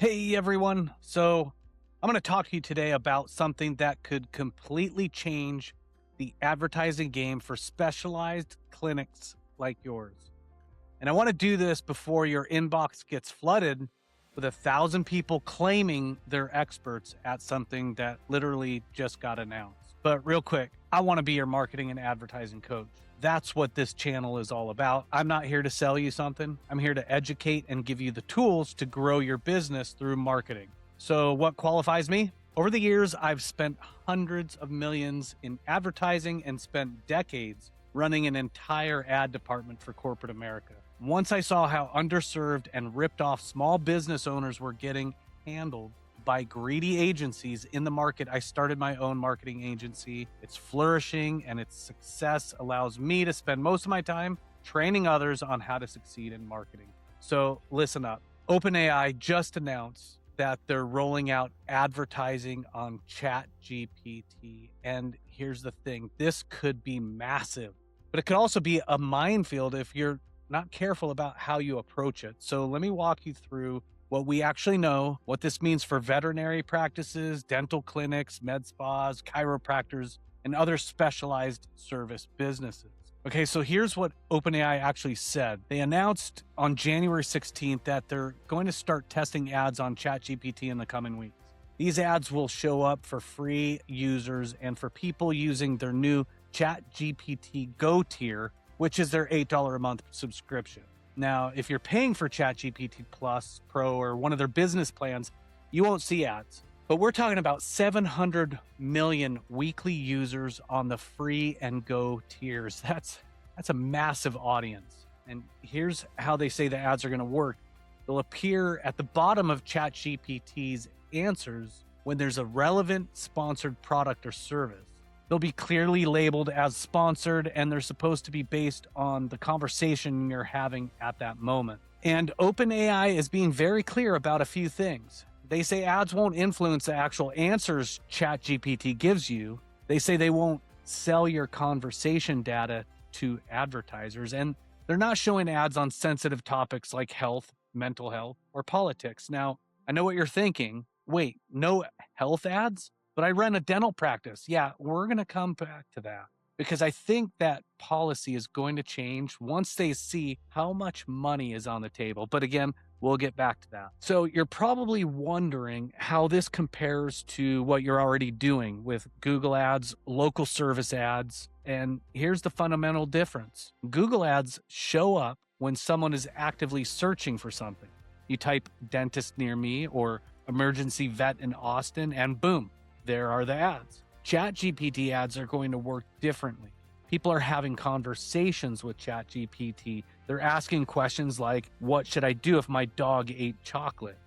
Hey everyone. So I'm going to talk to you today about something that could completely change the advertising game for specialized clinics like yours. And I want to do this before your inbox gets flooded with 1,000 people claiming they're experts at something that literally just got announced. But real quick, I want to be your marketing and advertising coach. That's what this channel is all about. I'm not here to sell you something. I'm here to educate and give you the tools to grow your business through marketing. So what qualifies me? Over the years, I've spent hundreds of millions in advertising and spent decades running an entire ad department for corporate America. Once I saw how underserved and ripped off small business owners were getting handled by greedy agencies in the market, I started my own marketing agency. It's flourishing, and its success allows me to spend most of my time training others on how to succeed in marketing. So listen up. OpenAI just announced that they're rolling out advertising on ChatGPT. And here's the thing, this could be massive, but it could also be a minefield if you're not careful about how you approach it. So let me walk you through what we actually know, what this means for veterinary practices, dental clinics, med spas, chiropractors, and other specialized service businesses. Okay, so here's what OpenAI actually said. They announced on January 16th that they're going to start testing ads on ChatGPT in the coming weeks. These ads will show up for free users and for people using their new ChatGPT Go tier, which is their $8 a month subscription. Now, if you're paying for ChatGPT Plus, Pro, or one of their business plans, you won't see ads. But we're talking about 700 million weekly users on the free and Go tiers. That's a massive audience. And here's how they say the ads are going to work. They'll appear at the bottom of ChatGPT's answers when there's a relevant sponsored product or service. They'll be clearly labeled as sponsored, and they're supposed to be based on the conversation you're having at that moment. And OpenAI is being very clear about a few things. They say ads won't influence the actual answers ChatGPT gives you. They say they won't sell your conversation data to advertisers, and they're not showing ads on sensitive topics like health, mental health, or politics. Now, I know what you're thinking. Wait, no health ads? But I run a dental practice. Yeah, we're going to come back to that because I think that policy is going to change once they see how much money is on the table. But again, we'll get back to that. So you're probably wondering how this compares to what you're already doing with Google Ads, local service ads. And here's the fundamental difference. Google Ads show up when someone is actively searching for something. You type dentist near me or emergency vet in Austin, and boom, there are the ads. ChatGPT ads are going to work differently. People are having conversations with ChatGPT. They're asking questions like, what should I do if my dog ate chocolate?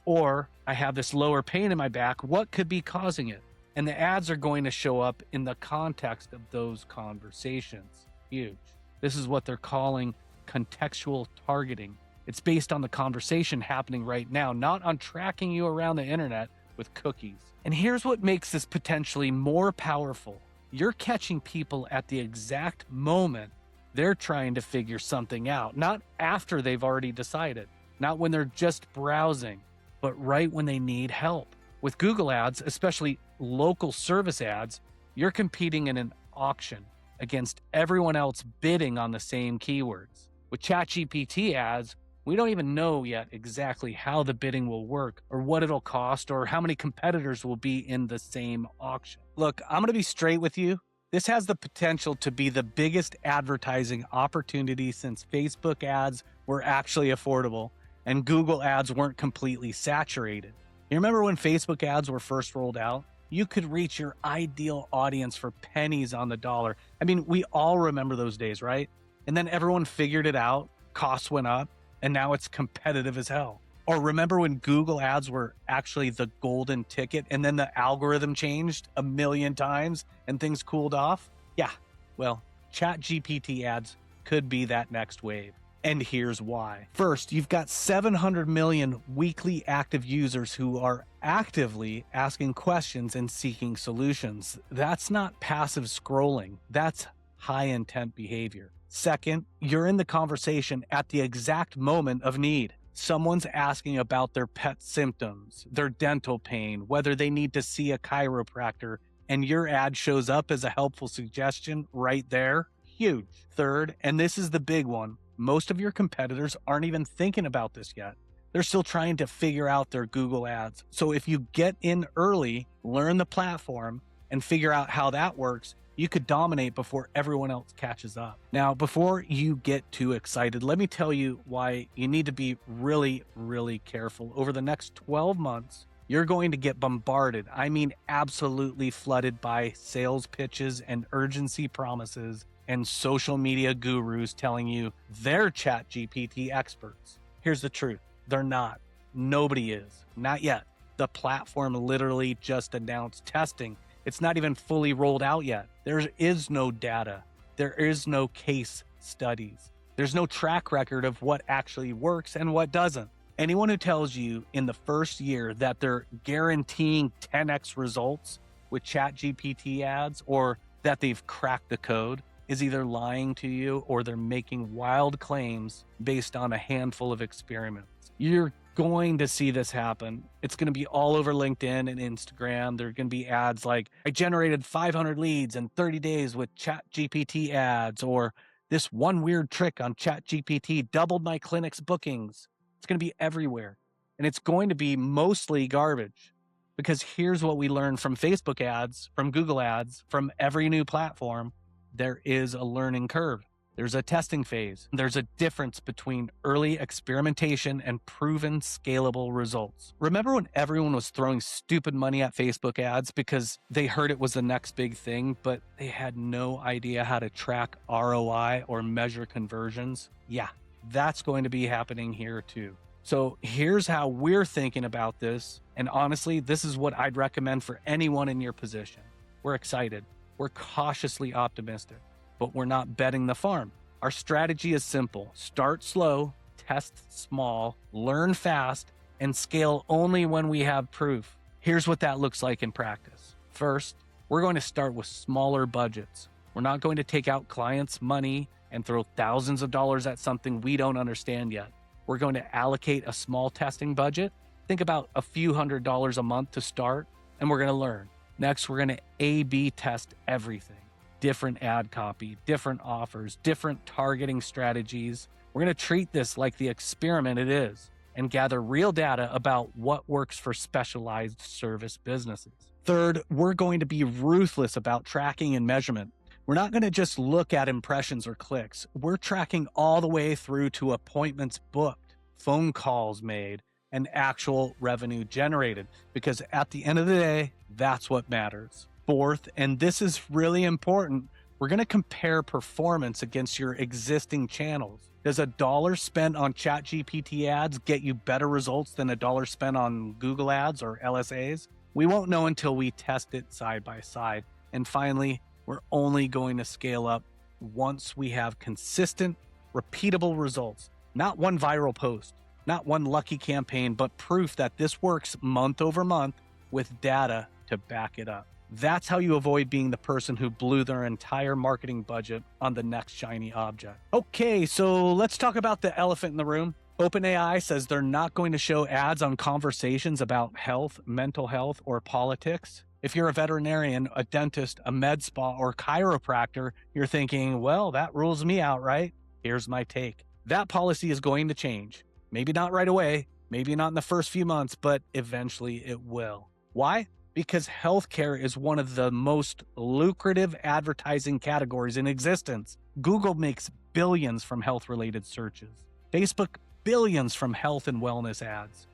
Or, I have this lower pain in my back. What could be causing it? And the ads are going to show up in the context of those conversations. Huge. This is what they're calling contextual targeting. It's based on the conversation happening right now, not on tracking you around the internet with cookies. And here's what makes this potentially more powerful. You're catching people at the exact moment they're trying to figure something out, not after they've already decided, not when they're just browsing, but right when they need help. With Google Ads, especially local service ads, you're competing in an auction against everyone else bidding on the same keywords. With ChatGPT ads, we don't even know yet exactly how the bidding will work or what it'll cost or how many competitors will be in the same auction. Look, I'm going to be straight with you. This has the potential to be the biggest advertising opportunity since Facebook ads were actually affordable and Google ads weren't completely saturated. You remember when Facebook ads were first rolled out? You could reach your ideal audience for pennies on the dollar. I mean, we all remember those days, right? And then everyone figured it out, costs went up, and now it's competitive as hell. Or remember when Google ads were actually the golden ticket and then the algorithm changed a million times and things cooled off? Yeah, well, ChatGPT ads could be that next wave. And here's why. First, you've got 700 million weekly active users who are actively asking questions and seeking solutions. That's not passive scrolling. That's high intent behavior. Second, you're in the conversation at the exact moment of need. someone's asking about their pet symptoms, their dental pain, whether they need to see a chiropractor, and your ad shows up as a helpful suggestion right there, huge. Third, and this is the big one, most of your competitors aren't even thinking about this yet. They're still trying to figure out their Google ads. So if you get in early, learn the platform, and figure out how that works, you could dominate before everyone else catches up. Now, before you get too excited, let me tell you why you need to be really, really careful. Over the next 12 months, you're going to get bombarded. I mean, absolutely flooded by sales pitches and urgency promises and social media gurus telling you they're ChatGPT experts. Here's the truth. They're not. Nobody is. Not yet. The platform literally just announced testing. It's not even fully rolled out yet. There is no data. There is no case studies. There's no track record of what actually works and what doesn't. Anyone who tells you in the first year that they're guaranteeing 10x results with ChatGPT ads or that they've cracked the code is either lying to you or they're making wild claims based on a handful of experiments. You're going to see this happen. It's going to be all over LinkedIn and Instagram. There are going to be ads like, I generated 500 leads in 30 days with ChatGPT ads, or this one weird trick on ChatGPT doubled my clinic's bookings. It's going to be everywhere. And it's going to be mostly garbage. Because here's what we learned from Facebook ads, from Google ads, from every new platform. There is a learning curve. There's a testing phase. There's a difference between early experimentation and proven scalable results. Remember when everyone was throwing stupid money at Facebook ads because they heard it was the next big thing, but they had no idea how to track ROI or measure conversions? Yeah, that's going to be happening here too. So here's how we're thinking about this. And honestly, this is what I'd recommend for anyone in your position. We're excited. We're cautiously optimistic, but we're not betting the farm. Our strategy is simple. Start slow, test small, learn fast, and scale only when we have proof. Here's what that looks like in practice. First, we're going to start with smaller budgets. We're not going to take out clients' money and throw thousands of dollars at something we don't understand yet. We're going to allocate a small testing budget. Think about a few $100s a month to start, and we're going to learn. Next, we're going to A/B test everything. Different ad copy, different offers, different targeting strategies. We're going to treat this like the experiment it is and gather real data about what works for specialized service businesses. Third, we're going to be ruthless about tracking and measurement. We're not going to just look at impressions or clicks. We're tracking all the way through to appointments booked, phone calls made, and actual revenue generated, because at the end of the day, that's what matters. Fourth, and this is really important, we're going to compare performance against your existing channels. Does $1 spent on ChatGPT ads get you better results than $1 spent on Google ads or LSAs? We won't know until we test it side by side. And finally, we're only going to scale up once we have consistent, repeatable results. Not one viral post, not one lucky campaign, but proof that this works month over month with data to back it up. That's how you avoid being the person who blew their entire marketing budget on the next shiny object. Okay, so let's talk about the elephant in the room. OpenAI says they're not going to show ads on conversations about health, mental health, or politics. If you're a veterinarian, a dentist, a med spa, or chiropractor, you're thinking, well, that rules me out, right? Here's my take. That policy is going to change. Maybe not right away, maybe not in the first few months, but eventually it will. Why? Because healthcare is one of the most lucrative advertising categories in existence. Google makes billions from health-related searches. Facebook, billions from health and wellness ads.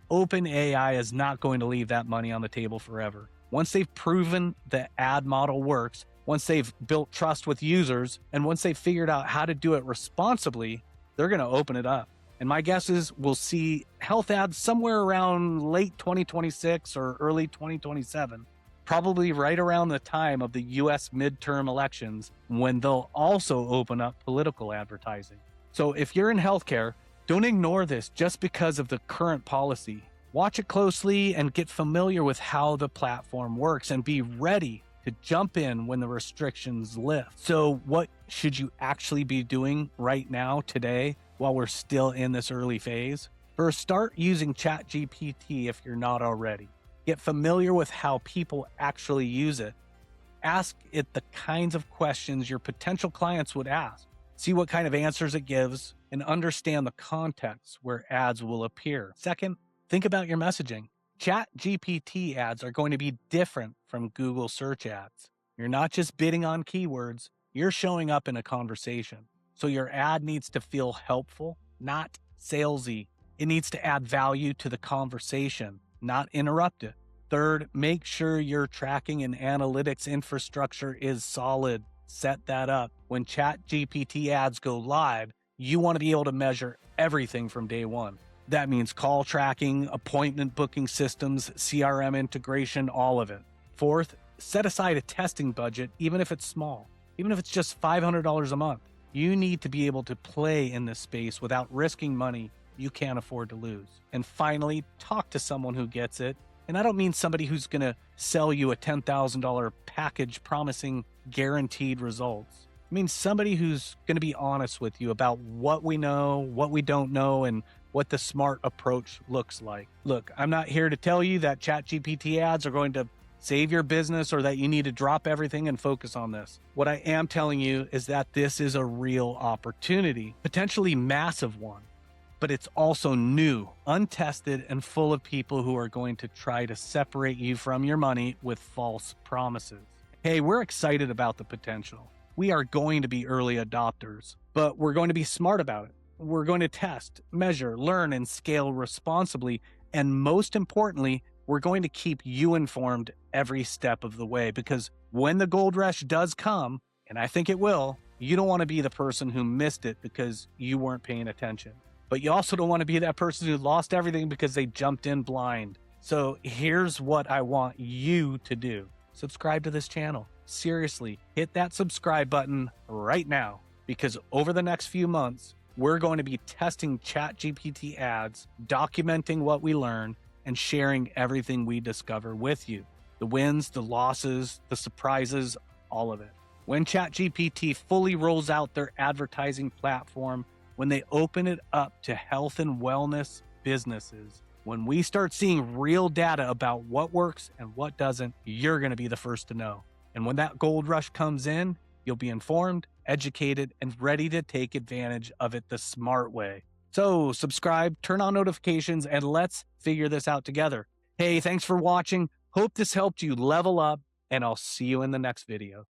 OpenAI is not going to leave that money on the table forever. Once they've proven the ad model works, once they've built trust with users, and once they've figured out how to do it responsibly, they're going to open it up. And my guess is we'll see health ads somewhere around late 2026 or early 2027, probably right around the time of the US midterm elections, when they'll also open up political advertising. So if you're in healthcare, don't ignore this just because of the current policy. Watch it closely and get familiar with how the platform works and be ready to jump in when the restrictions lift. So what should you actually be doing right now, today, while we're still in this early phase? First, start using ChatGPT if you're not already. Get familiar with how people actually use it. Ask it the kinds of questions your potential clients would ask. See what kind of answers it gives and understand the context where ads will appear. Second, think about your messaging. ChatGPT ads are going to be different from Google search ads. You're not just bidding on keywords, you're showing up in a conversation. So your ad needs to feel helpful, not salesy. It needs to add value to the conversation, not interrupt it. Third, make sure your tracking and analytics infrastructure is solid. Set that up. When ChatGPT ads go live, you want to be able to measure everything from day one. That means call tracking, appointment booking systems, CRM integration, all of it. Fourth, set aside a testing budget, even if it's small, even if it's just $500 a month. You need to be able to play in this space without risking money you can't afford to lose. And finally, talk to someone who gets it. And I don't mean somebody who's going to sell you a $10,000 package promising guaranteed results. I mean somebody who's going to be honest with you about what we know, what we don't know, and what the smart approach looks like. Look, I'm not here to tell you that ChatGPT ads are going to save your business or that you need to drop everything and focus on this. What I am telling you is that this is a real opportunity, potentially massive one. But it's also new, untested, and full of people who are going to try to separate you from your money with false promises. Hey, we're excited about the potential. We are going to be early adopters, but we're going to be smart about it. We're going to test, measure, learn, and scale responsibly. And most importantly, we're going to keep you informed every step of the way, because when the gold rush does come, and I think it will, you don't want to be the person who missed it because you weren't paying attention. But you also don't want to be that person who lost everything because they jumped in blind. So here's what I want you to do. Subscribe to this channel. Seriously, hit that subscribe button right now, because over the next few months, we're going to be testing ChatGPT ads, documenting what we learn, and sharing everything we discover with you. The wins, the losses, the surprises, all of it. When ChatGPT fully rolls out their advertising platform, when they open it up to health and wellness businesses, when we start seeing real data about what works and what doesn't, you're going to be the first to know. And when that gold rush comes in, you'll be informed, educated, and ready to take advantage of it the smart way. So subscribe, turn on notifications, and let's figure this out together. Hey, thanks for watching. Hope this helped you level up, and I'll see you in the next video.